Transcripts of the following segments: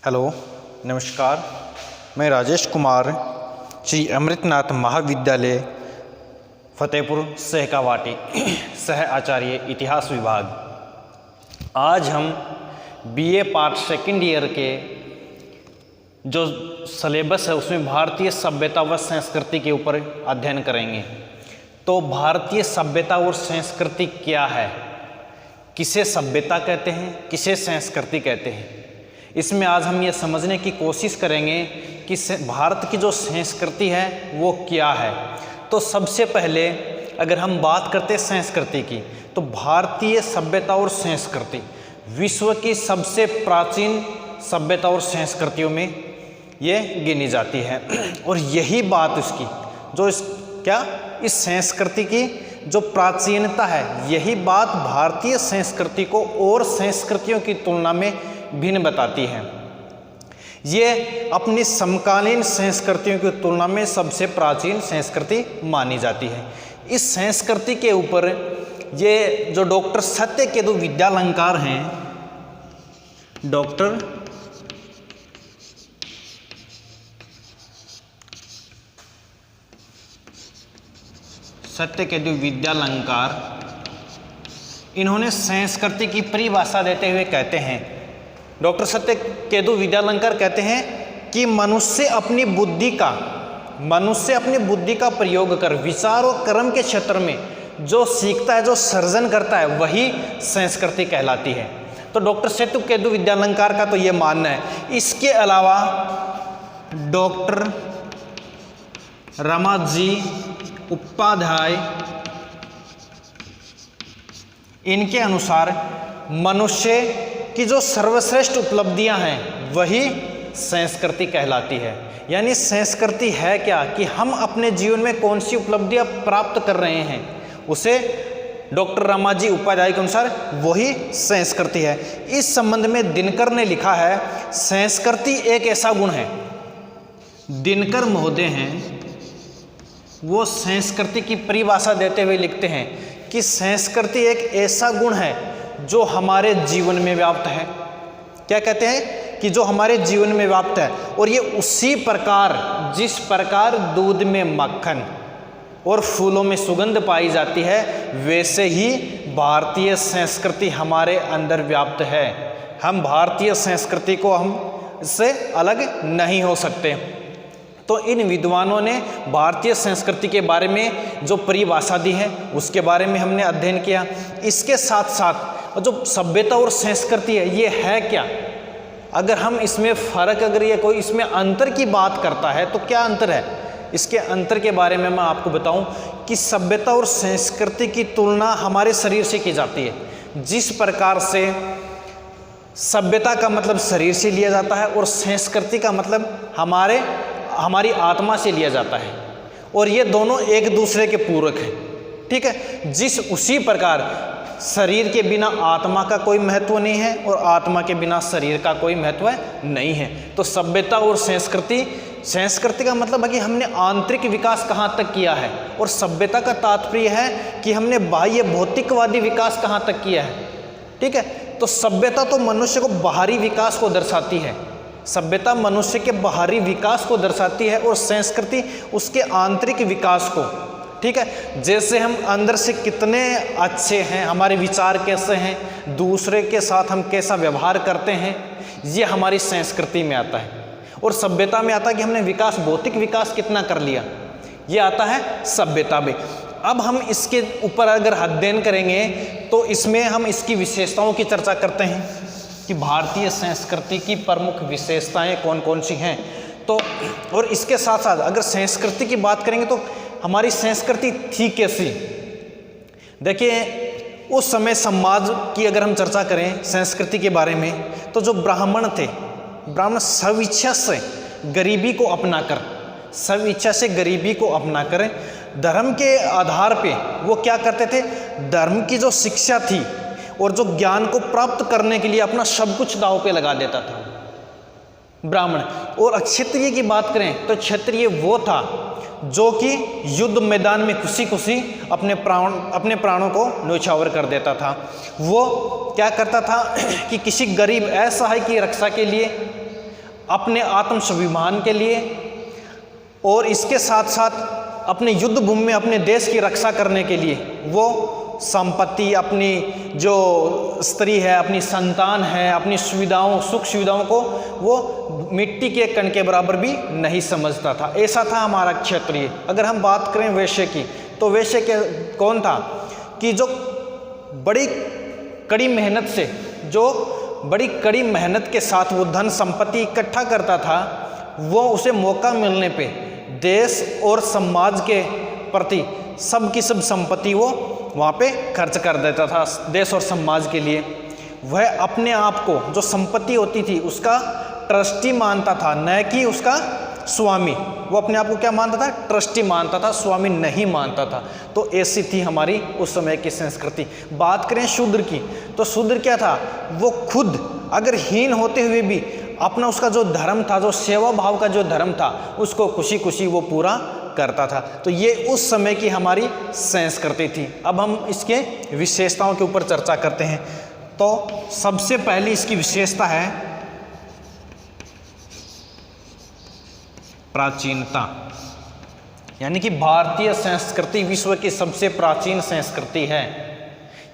Hello, नमस्कार। मैं राजेश कुमार, श्री अमृतनाथ महाविद्यालय फतेहपुर सहकावाटी, सह आचार्य इतिहास विभाग। आज हम बीए पार्ट सेकंड ईयर के जो सिलेबस है उसमें भारतीय सभ्यता व संस्कृति के ऊपर अध्ययन करेंगे। तो भारतीय सभ्यता और संस्कृति क्या है, किसे सभ्यता कहते हैं, किसे संस्कृति कहते हैं, इसमें आज हम ये समझने की कोशिश करेंगे कि भारत की जो संस्कृति है वो क्या है। तो सबसे पहले अगर हम बात करते हैं संस्कृति की, तो भारतीय सभ्यता और संस्कृति विश्व की सबसे प्राचीन सभ्यता और संस्कृतियों में ये गिनी जाती है। और यही बात इसकी जो इस संस्कृति की जो प्राचीनता है, यही बात भारतीय संस्कृति को और संस्कृतियों की तुलना में भिन्न बताती है। ये अपनी समकालीन संस्कृतियों की तुलना में सबसे प्राचीन संस्कृति मानी जाती है। इस संस्कृति के ऊपर ये जो डॉक्टर सत्यकेतु विद्यालंकार हैं, डॉक्टर सत्यकेतु विद्यालंकार, इन्होंने संस्कृति की परिभाषा देते हुए कहते हैं, डॉक्टर सत्यकेतु विद्यालंकार कहते हैं कि मनुष्य अपनी बुद्धि का प्रयोग कर विचार और कर्म के क्षेत्र में जो सीखता है, जो सर्जन करता है, वही संस्कृति कहलाती है। तो डॉक्टर सत्यकेतु विद्यालंकार का तो ये मानना है। इसके अलावा डॉक्टर रमाजी उपाध्याय, इनके अनुसार मनुष्य की जो सर्वश्रेष्ठ उपलब्धियां हैं वही संस्कृति कहलाती है। यानी संस्कृति है क्या, कि हम अपने जीवन में कौन सी उपलब्धियां प्राप्त कर रहे हैं, उसे डॉक्टर रमाजी उपाध्याय के अनुसार वही संस्कृति है। इस संबंध में दिनकर ने लिखा है, संस्कृति एक ऐसा गुण है, दिनकर महोदय हैं, वो संस्कृति की परिभाषा देते हुए लिखते हैं कि संस्कृति एक ऐसा गुण है जो हमारे जीवन में व्याप्त है। क्या कहते हैं कि जो हमारे जीवन में व्याप्त है, और ये उसी प्रकार जिस प्रकार दूध में मक्खन और फूलों में सुगंध पाई जाती है, वैसे ही भारतीय संस्कृति हमारे अंदर व्याप्त है। हम भारतीय संस्कृति को हम इससे अलग नहीं हो सकते। तो इन विद्वानों ने भारतीय संस्कृति के बारे में जो परिभाषा दी है उसके बारे में हमने अध्ययन किया। इसके साथ साथ जो सभ्यता और संस्कृति है ये है क्या, अगर हम इसमें फ़र्क, अगर ये कोई इसमें अंतर की बात करता है तो क्या अंतर है, इसके अंतर के बारे में मैं आपको बताऊं कि सभ्यता और संस्कृति की तुलना हमारे शरीर से की जाती है। जिस प्रकार से सभ्यता का मतलब शरीर से लिया जाता है और संस्कृति का मतलब हमारी आत्मा से लिया जाता है, और ये दोनों एक दूसरे के पूरक हैं। ठीक है, उसी प्रकार शरीर के बिना आत्मा का कोई महत्व नहीं है और आत्मा के बिना शरीर का कोई महत्व नहीं है। तो सभ्यता और संस्कृति का मतलब है कि हमने आंतरिक विकास कहाँ तक किया है, और सभ्यता का तात्पर्य है कि हमने बाह्य भौतिकवादी विकास कहाँ तक किया है। ठीक है, तो सभ्यता तो मनुष्य को बाहरी विकास को दर्शाती है, सभ्यता मनुष्य के बाहरी विकास को दर्शाती है, और संस्कृति उसके आंतरिक विकास को। ठीक है, जैसे हम अंदर से कितने अच्छे हैं, हमारे विचार कैसे हैं, दूसरे के साथ हम कैसा व्यवहार करते हैं, ये हमारी संस्कृति में आता है। और सभ्यता में आता है कि हमने भौतिक विकास कितना कर लिया, ये आता है सभ्यता में। अब हम इसके ऊपर अगर अध्ययन करेंगे तो इसमें हम इसकी विशेषताओं की चर्चा करते हैं कि भारतीय संस्कृति की प्रमुख विशेषताएं कौन कौन सी हैं। तो और इसके साथ साथ अगर संस्कृति की बात करेंगे तो हमारी संस्कृति थी कैसी। देखिए, उस समय समाज की अगर हम चर्चा करें संस्कृति के बारे में, तो जो ब्राह्मण थे, ब्राह्मण स्वेच्छा से गरीबी को अपनाकर धर्म के आधार पे वो क्या करते थे, धर्म की जो शिक्षा थी और जो ज्ञान को प्राप्त करने के लिए अपना सब कुछ दांव पे लगा देता था ब्राह्मण। और क्षत्रिय की बात करें तो क्षत्रिय वो था जो कि युद्ध मैदान में खुशी खुशी अपने प्राणों को न्यौछावर कर देता था। वो क्या करता था कि किसी गरीब असहाय की रक्षा के लिए अपने आत्म स्वाभिमान के लिए और इसके साथ साथ अपने युद्ध भूमि में अपने देश की रक्षा करने के लिए वो संपत्ति, अपनी जो स्त्री है, अपनी संतान है, अपनी सुविधाओं, सुख सुविधाओं को वो मिट्टी के कण के बराबर भी नहीं समझता था। ऐसा था हमारा क्षत्रिय। अगर हम बात करें वैश्य की, तो वैश्य के कौन था कि जो बड़ी कड़ी मेहनत से, जो बड़ी कड़ी मेहनत के साथ वो धन संपत्ति इकट्ठा करता था, वो उसे मौका मिलने पे देश और समाज के प्रति सब की सब संपत्ति वो वहाँ पे खर्च कर देता था देश और समाज के लिए। वह अपने आप को, जो संपत्ति होती थी, उसका ट्रस्टी मानता था, न कि उसका स्वामी। वो अपने आप को क्या मानता था? ट्रस्टी मानता था, स्वामी नहीं मानता था। तो ऐसी थी हमारी उस समय की संस्कृति। बात करें शूद्र की, तो शूद्र क्या था? वो खुद अगर हीन होते हुए भी अपना उसका जो धर्म था, जो सेवा भाव का जो धर्म था, उसको खुशी खुशी वो पूरा करता था। तो ये उस समय की हमारी संस्कृति थी। अब हम इसके विशेषताओं के ऊपर चर्चा करते हैं। तो सबसे पहली इसकी विशेषता है प्राचीनता, यानी कि भारतीय संस्कृति विश्व की सबसे प्राचीन संस्कृति है।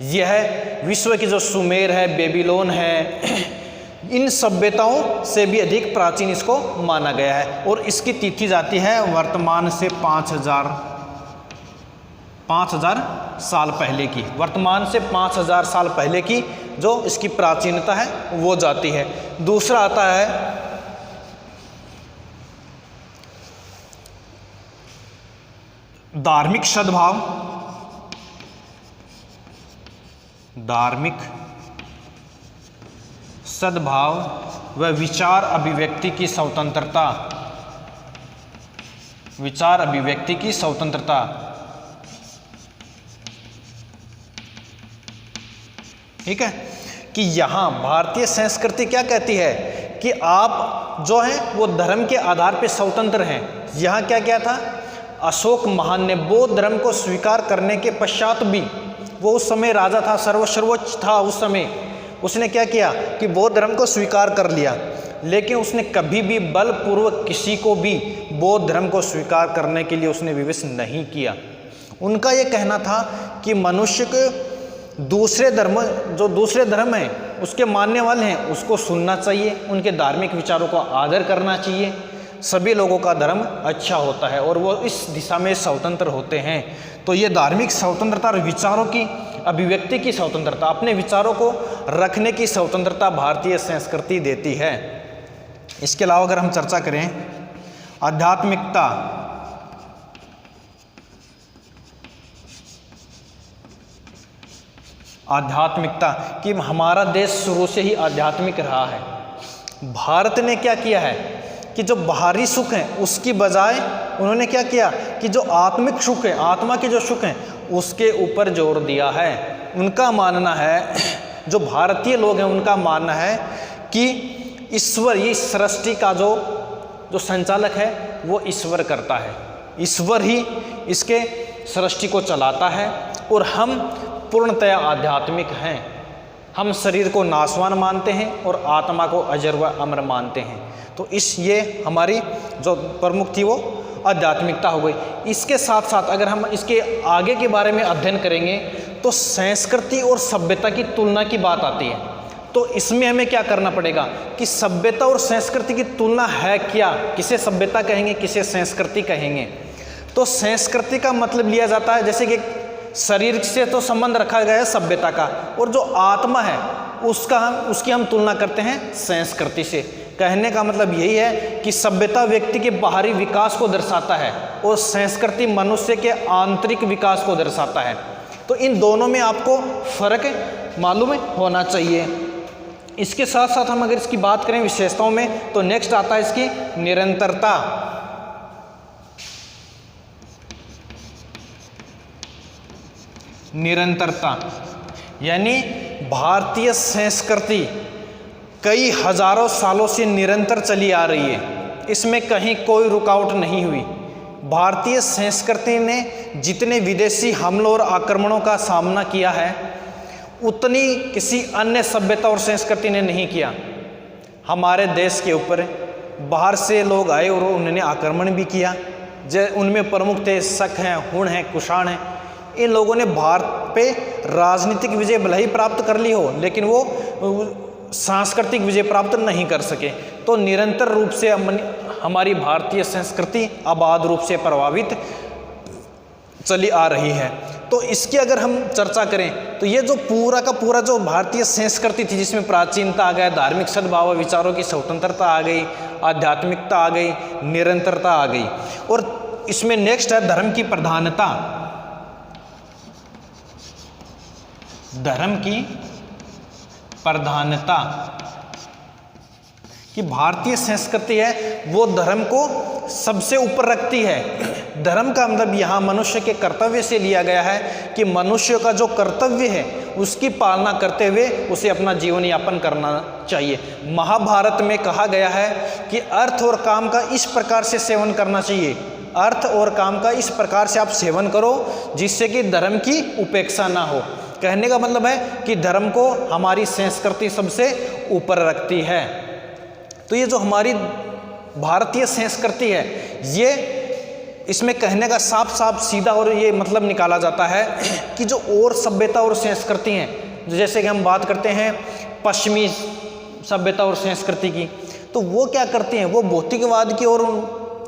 यह विश्व की जो सुमेर है, बेबीलोन है, इन सभ्यताओं से भी अधिक प्राचीन इसको माना गया है। और इसकी तिथि जाती है वर्तमान से 5000 साल पहले की। वर्तमान से 5000 साल पहले की जो इसकी प्राचीनता है वो जाती है। दूसरा आता है धार्मिक सद्भाव, धार्मिक सद्भाव व विचार अभिव्यक्ति की स्वतंत्रता, विचार अभिव्यक्ति की स्वतंत्रता। ठीक है कि यहाँ भारतीय संस्कृति क्या कहती है कि आप जो है वो धर्म के आधार पे स्वतंत्र हैं। यहाँ क्या क्या था? अशोक महान ने बौद्ध धर्म को स्वीकार करने के पश्चात भी, वो उस समय राजा था, सर्वोच्च था उस समय, उसने क्या किया कि बौद्ध धर्म को स्वीकार कर लिया, लेकिन उसने कभी भी बलपूर्वक किसी को भी बौद्ध धर्म को स्वीकार करने के लिए उसने विवश नहीं किया। उनका ये कहना था कि मनुष्य के दूसरे धर्म, जो दूसरे धर्म हैं उसके मानने वाले हैं, उसको सुनना चाहिए, उनके धार्मिक विचारों का आदर करना चाहिए। सभी लोगों का धर्म अच्छा होता है और वो इस दिशा में स्वतंत्र होते हैं। तो ये धार्मिक स्वतंत्रता और विचारों की अभिव्यक्ति की स्वतंत्रता, अपने विचारों को रखने की स्वतंत्रता भारतीय संस्कृति देती है। इसके अलावा अगर हम चर्चा करें आध्यात्मिकता, आध्यात्मिकता कि हमारा देश शुरू से ही आध्यात्मिक रहा है। भारत ने क्या किया है कि जो बाहरी सुख हैं उसकी बजाय उन्होंने क्या किया कि जो आत्मिक सुख है, आत्मा के जो सुख हैं उसके ऊपर जोर दिया है। उनका मानना है, जो भारतीय लोग हैं उनका मानना है कि ईश्वर, ये सृष्टि का जो संचालक है वो ईश्वर करता है, ईश्वर ही इसके सृष्टि को चलाता है और हम पूर्णतया आध्यात्मिक हैं। हम शरीर को नाशवान मानते हैं और आत्मा को अजर व अमर मानते हैं। तो ये हमारी जो प्रमुख थी वो आध्यात्मिकता हो गई। इसके साथ साथ अगर हम इसके आगे के बारे में अध्ययन करेंगे तो संस्कृति और सभ्यता की तुलना की बात आती है। तो इसमें हमें क्या करना पड़ेगा कि सभ्यता और संस्कृति की तुलना है क्या, किसे सभ्यता कहेंगे, किसे संस्कृति कहेंगे। तो संस्कृति का मतलब लिया जाता है जैसे कि शरीर से तो संबंध रखा गया है सभ्यता का, और जो आत्मा है उसकी हम तुलना करते हैं संस्कृति से। कहने का मतलब यही है कि सभ्यता व्यक्ति के बाहरी विकास को दर्शाता है और संस्कृति मनुष्य के आंतरिक विकास को दर्शाता है। तो इन दोनों में आपको फर्क मालूम होना चाहिए। इसके साथ साथ हम अगर इसकी बात करें विशेषताओं में, तो नेक्स्ट आता है इसकी निरंतरता। निरंतरता यानी भारतीय संस्कृति कई हजारों सालों से निरंतर चली आ रही है, इसमें कहीं कोई रुकावट नहीं हुई। भारतीय संस्कृति ने जितने विदेशी हमलों और आक्रमणों का सामना किया है उतनी किसी अन्य सभ्यता और संस्कृति ने नहीं किया। हमारे देश के ऊपर बाहर से लोग आए और उन्होंने आक्रमण भी किया। उनमें प्रमुख थे शक हैं, हुण हैं, कुषाण हैं। इन लोगों ने भारत पे राजनीतिक विजय भले ही प्राप्त कर ली हो, लेकिन वो सांस्कृतिक विजय प्राप्त नहीं कर सके। तो निरंतर रूप से हमारी भारतीय संस्कृति अबाध रूप से प्रभावित चली आ रही है। तो इसकी अगर हम चर्चा करें तो ये जो पूरा का पूरा जो भारतीय संस्कृति थी, जिसमें प्राचीनता आ गया, धार्मिक सद्भाव, विचारों की स्वतंत्रता आ गई, आध्यात्मिकता आ गई, निरंतरता आ गई, और इसमें नेक्स्ट है धर्म की प्रधानता। धर्म की प्रधानता कि भारतीय संस्कृति है वो धर्म को सबसे ऊपर रखती है। धर्म का मतलब यहाँ मनुष्य के कर्तव्य से लिया गया है कि मनुष्य का जो कर्तव्य है उसकी पालना करते हुए उसे अपना जीवन यापन करना चाहिए। महाभारत में कहा गया है कि अर्थ और काम का इस प्रकार से सेवन करना चाहिए, अर्थ और काम का इस प्रकार से आप सेवन करो जिससे कि धर्म की उपेक्षा ना हो। कहने का मतलब है कि धर्म को हमारी संस्कृति सबसे ऊपर रखती है। तो ये जो हमारी भारतीय संस्कृति है, ये इसमें कहने का साफ साफ सीधा और ये मतलब निकाला जाता है कि जो और सभ्यता और संस्कृति हैं, जैसे कि हम बात करते हैं पश्चिमी सभ्यता और संस्कृति की, तो वो क्या करती हैं, वो भौतिकवाद की ओर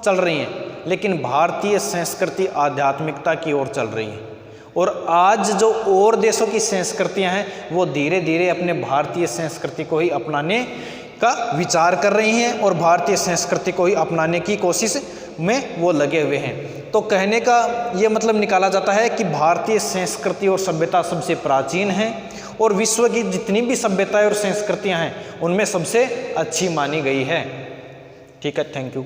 चल रही हैं, लेकिन भारतीय संस्कृति आध्यात्मिकता की ओर चल रही है। और आज जो और देशों की संस्कृतियां हैं वो धीरे धीरे अपने भारतीय संस्कृति को ही अपनाने का विचार कर रही हैं और भारतीय संस्कृति को ही अपनाने की कोशिश में वो लगे हुए हैं। तो कहने का ये मतलब निकाला जाता है कि भारतीय संस्कृति और सभ्यता सबसे प्राचीन है और विश्व की जितनी भी सभ्यताएं और संस्कृतियां हैं उनमें सबसे अच्छी मानी गई है। ठीक है, थैंक यू।